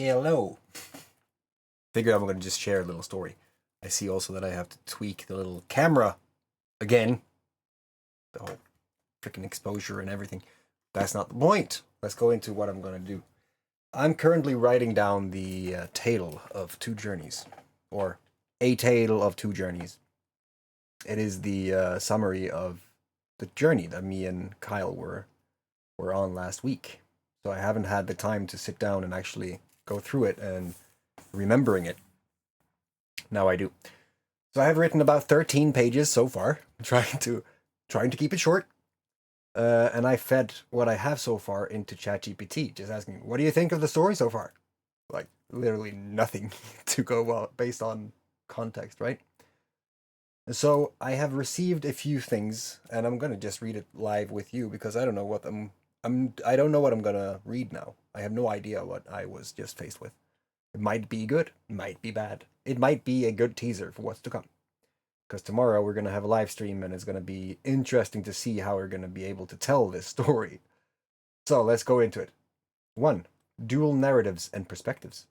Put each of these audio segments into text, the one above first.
Hello. Figured I'm going to just share a little story. I see also that I have to tweak the little camera again. The whole freaking exposure and everything. That's not the point. Let's go into what I'm going to do. I'm currently writing down the tale of two journeys, or a tale of two journeys. It is the summary of the journey that me and Kyle were on last week. So I haven't had the time to sit down and actually go through it and remembering it. Now I do. So I have written about 13 pages so far, trying to keep it short. And I fed what I have so far into ChatGPT, just asking, "What do you think of the story so far?" Like literally nothing to go well based on context, right? And so I have received a few things, and I'm gonna just read it live with you because I don't know what I don't know what I'm gonna read now. I have no idea what I was just faced with. It might be good, might be bad. It might be a good teaser for what's to come. Because tomorrow we're going to have a live stream and it's going to be interesting to see how we're going to be able to tell this story. So let's go into it. 1. Dual narratives and perspectives.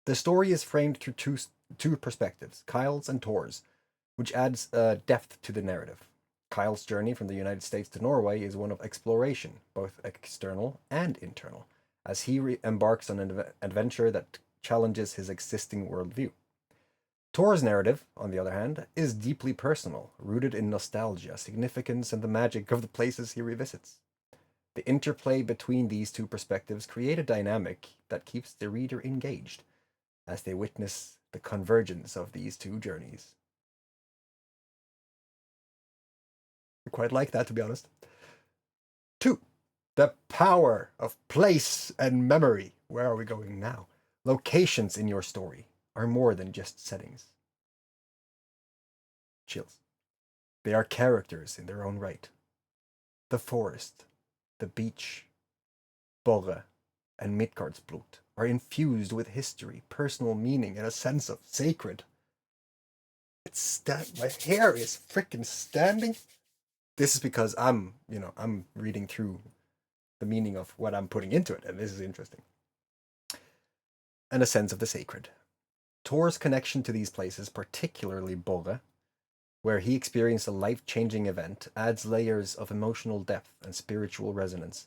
The story is framed through two perspectives, Kyle's and Tor's, which adds depth to the narrative. Kyle's journey from the United States to Norway is one of exploration, both external and internal, as he embarks on an adventure that challenges his existing worldview. Tor's narrative, on the other hand, is deeply personal, rooted in nostalgia, significance, and the magic of the places he revisits. The interplay between these two perspectives create a dynamic that keeps the reader engaged as they witness the convergence of these two journeys. I quite like that, to be honest. 2. The power of place and memory. Where are we going now? Locations in your story are more than just settings. Chills. They are characters in their own right. The forest, the beach, Borre, and Midgardsblot are infused with history, personal meaning, and a sense of sacred. My hair is freaking standing. This is because I'm reading through the meaning of what I'm putting into it, and this is interesting. And a sense of the sacred. Tor's connection to these places, particularly Borre, where he experienced a life-changing event, adds layers of emotional depth and spiritual resonance.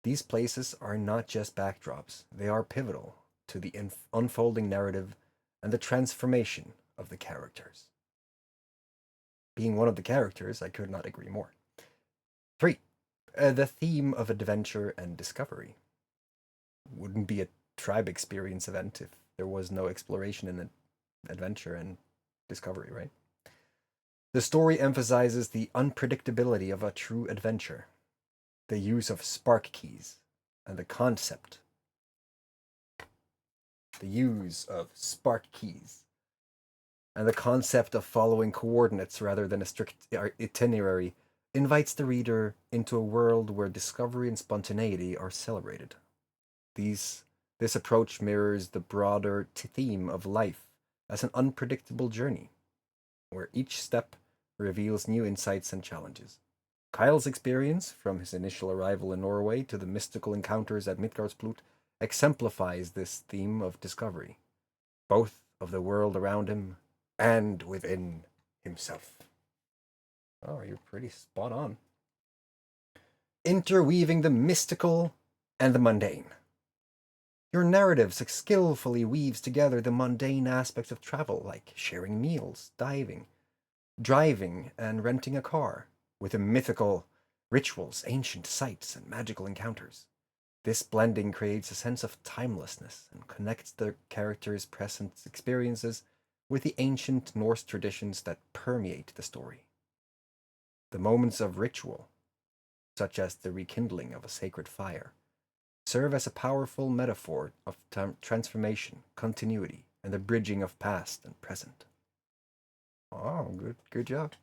These places are not just backdrops, they are pivotal to the unfolding narrative and the transformation of the characters. Being one of the characters, I could not agree more. 3. The theme of adventure and discovery. Wouldn't be a tribe experience event if there was no exploration in adventure and discovery, right? The story emphasizes the unpredictability of a true adventure, the use of spark keys, and the concept. The use of spark keys and the concept of following coordinates rather than a strict itinerary invites the reader into a world where discovery and spontaneity are celebrated. This approach mirrors the broader theme of life as an unpredictable journey, where each step reveals new insights and challenges. Kyle's experience, from his initial arrival in Norway to the mystical encounters at Midgardsblot, exemplifies this theme of discovery, both of the world around him and within himself. Oh, you're pretty spot on. Interweaving the mystical and the mundane. Your narrative skillfully weaves together the mundane aspects of travel, like sharing meals, diving, driving, and renting a car, with the mythical rituals, ancient sites, and magical encounters. This blending creates a sense of timelessness and connects the characters' present experiences with the ancient Norse traditions that permeate the story. The moments of ritual, such as the rekindling of a sacred fire, serve as a powerful metaphor of transformation, continuity, and the bridging of past and present. Oh, good job.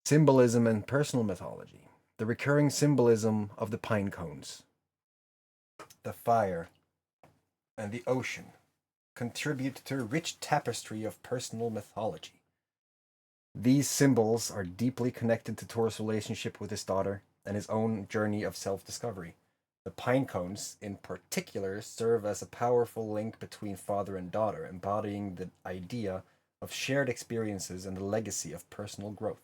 Symbolism and personal mythology. The recurring symbolism of the pine cones, the fire, and the ocean contribute to a rich tapestry of personal mythology. These symbols are deeply connected to Tor's relationship with his daughter and his own journey of self-discovery. The pine cones, in particular, serve as a powerful link between father and daughter, embodying the idea of shared experiences and the legacy of personal growth.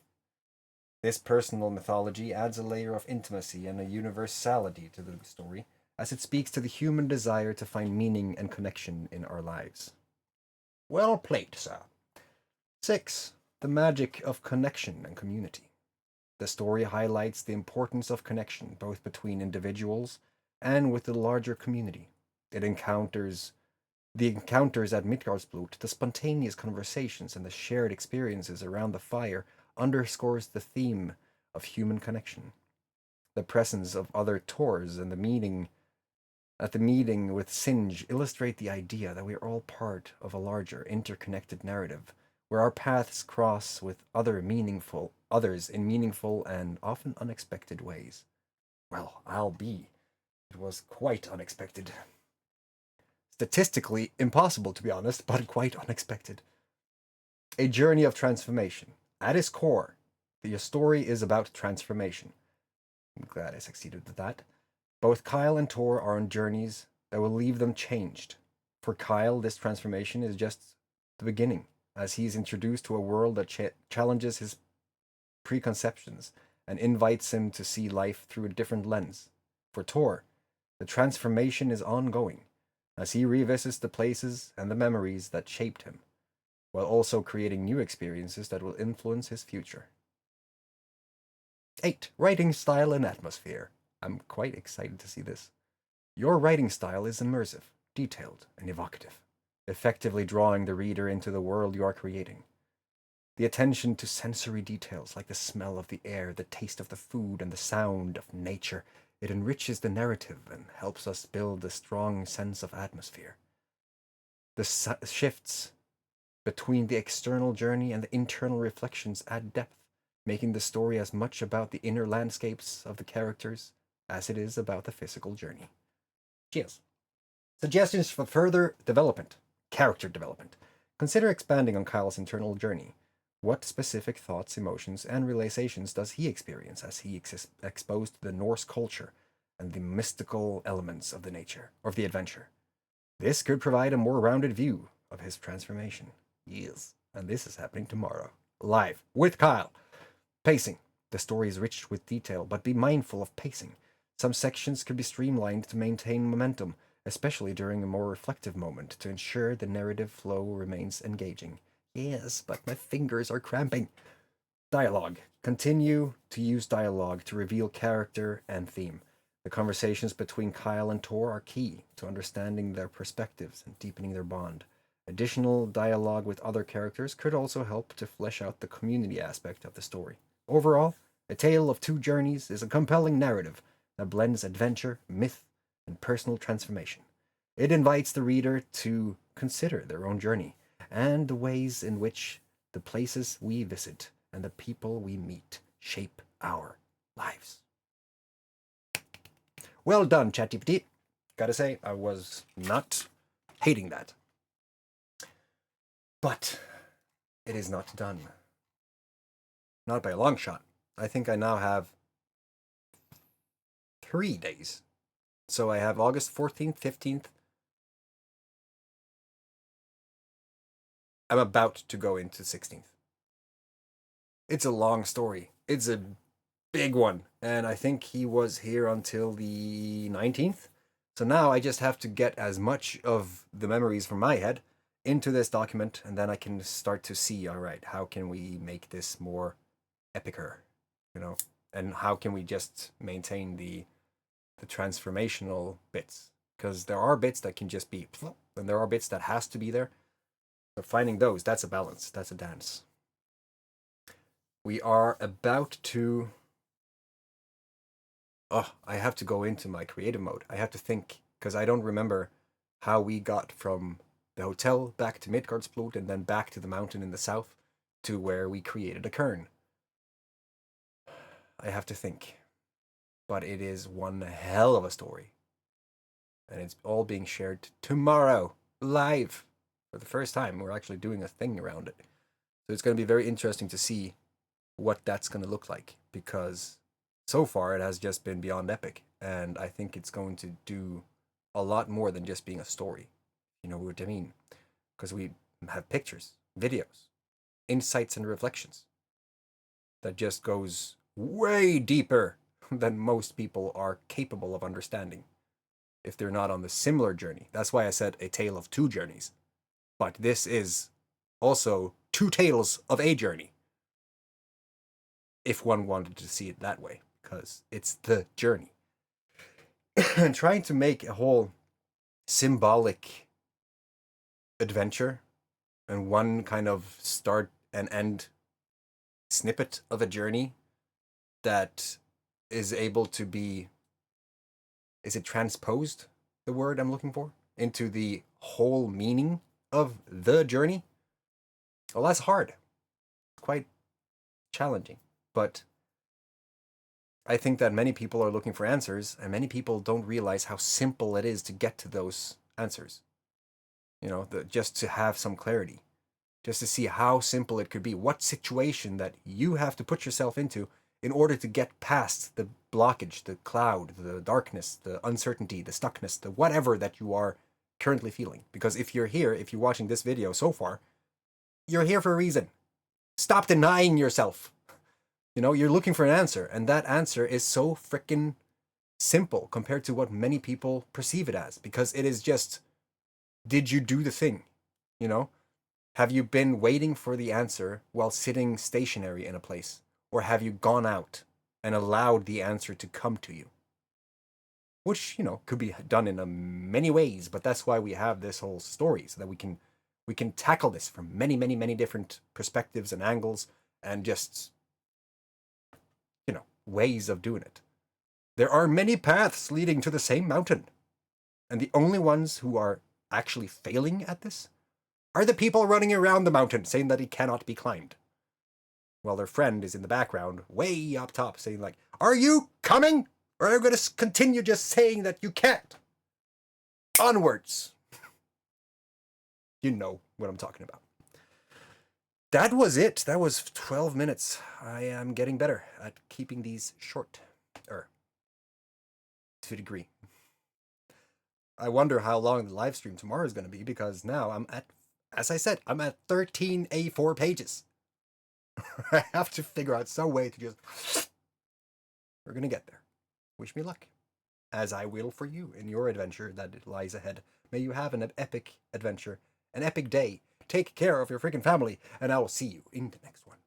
This personal mythology adds a layer of intimacy and a universality to the story, as it speaks to the human desire to find meaning and connection in our lives. Well played, sir. 6. The magic of connection and community. The story highlights the importance of connection, both between individuals and with the larger community. It encounters the encounters at Midgardsblot, the spontaneous conversations, and the shared experiences around the fire underscores the theme of human connection. The presence of other Tors and the meeting with Singe illustrate the idea that we are all part of a larger, interconnected narrative, where our paths cross with others in meaningful and often unexpected ways. Well, I'll be. It was quite unexpected. Statistically impossible, to be honest, but quite unexpected. A journey of transformation. At its core, the story is about transformation. I'm glad I succeeded with that. Both Kyle and Tor are on journeys that will leave them changed. For Kyle, this transformation is just the beginning, as he is introduced to a world that challenges his preconceptions and invites him to see life through a different lens. For Tor, the transformation is ongoing, as he revisits the places and the memories that shaped him, while also creating new experiences that will influence his future. 8. Writing style and atmosphere. I'm quite excited to see this. Your writing style is immersive, detailed, and evocative, effectively drawing the reader into the world you are creating. The attention to sensory details like the smell of the air, the taste of the food, and the sound of nature, it enriches the narrative and helps us build a strong sense of atmosphere. The shifts between the external journey and the internal reflections add depth, making the story as much about the inner landscapes of the characters as it is about the physical journey. Cheers. Suggestions for further development. Character development. Consider expanding on Kyle's internal journey. What specific thoughts, emotions, and realizations does he experience as he exposed to the Norse culture and the mystical elements of the adventure? This could provide a more rounded view of his transformation. Yes, and this is happening tomorrow, live with Kyle. Pacing. The story is rich with detail, but be mindful of pacing. Some sections could be streamlined to maintain momentum, especially during a more reflective moment, to ensure the narrative flow remains engaging. Yes, but my fingers are cramping. Dialogue. Continue to use dialogue to reveal character and theme. The conversations between Kyle and Tor are key to understanding their perspectives and deepening their bond. Additional dialogue with other characters could also help to flesh out the community aspect of the story. Overall, A Tale of Two Journeys is a compelling narrative that blends adventure, myth, and personal transformation. It invites the reader to consider their own journey and the ways in which the places we visit and the people we meet shape our lives. Well done, ChatGPT. Gotta say, I was not hating that. But it is not done. Not by a long shot. I think I now have 3 days. So I have August 14th, 15th. I'm about to go into 16th. It's a long story. It's a big one. And I think he was here until the 19th. So now I just have to get as much of the memories from my head into this document, and then I can start to see, all right, how can we make this more epicer, and how can we just maintain the transformational bits, because there are bits that can just be, and there are bits that has to be there. So finding those, that's a balance, that's a dance. We are about to I have to go into my creative mode. I have to think, because I don't remember how we got from the hotel back to Midgardsblot and then back to the mountain in the south to where we created a cairn. I have to think. But it is one hell of a story. And it's all being shared tomorrow, live. For the first time, we're actually doing a thing around it. So it's going to be very interesting to see what that's going to look like, because so far it has just been beyond epic. and I think it's going to do a lot more than just being a story. You know what I mean? Because we have pictures, videos, insights, and reflections that just goes way deeper than most people are capable of understanding if they're not on the similar journey. That's why I said a tale of two journeys. But this is also two tales of a journey, if one wanted to see it that way, because it's the journey. And trying to make a whole symbolic adventure and one kind of start and end snippet of a journey that is able to be, is it transposed, the word I'm looking for, into the whole meaning of the journey? Well, that's hard. It's quite challenging. But I think that many people are looking for answers, and many people don't realize how simple it is to get to those answers. You know, just to have some clarity, just to see how simple it could be. What situation that you have to put yourself into in order to get past the blockage, the cloud, the darkness, the uncertainty, the stuckness, the whatever that you are currently feeling. Because if you're here, if you're watching this video so far, you're here for a reason. Stop denying yourself. You know, you're looking for an answer, and that answer is so freaking simple compared to what many people perceive it as, because it is just, did you do the thing? You know, have you been waiting for the answer while sitting stationary in a place? Or have you gone out and allowed the answer to come to you? Which, you know, could be done in many ways, but that's why we have this whole story, so that we can tackle this from many different perspectives and angles, and just, you know, ways of doing it. There are many paths leading to the same mountain, and the only ones who are actually failing at this are the people running around the mountain saying that it cannot be climbed, while their friend is in the background way up top saying like, are you coming, or are you going to continue just saying that you can't? Onwards. You know what I'm talking about. That was it. That was 12 minutes. I am getting better at keeping these short, to a degree. I wonder how long the live stream tomorrow is going to be, because now I'm at, as I said, I'm at 13 A4 pages. I have to figure out some way to just, we're going to get there. Wish me luck, as I will for you in your adventure that lies ahead. May you have an epic adventure, an epic day. Take care of your freaking family, and I will see you in the next one.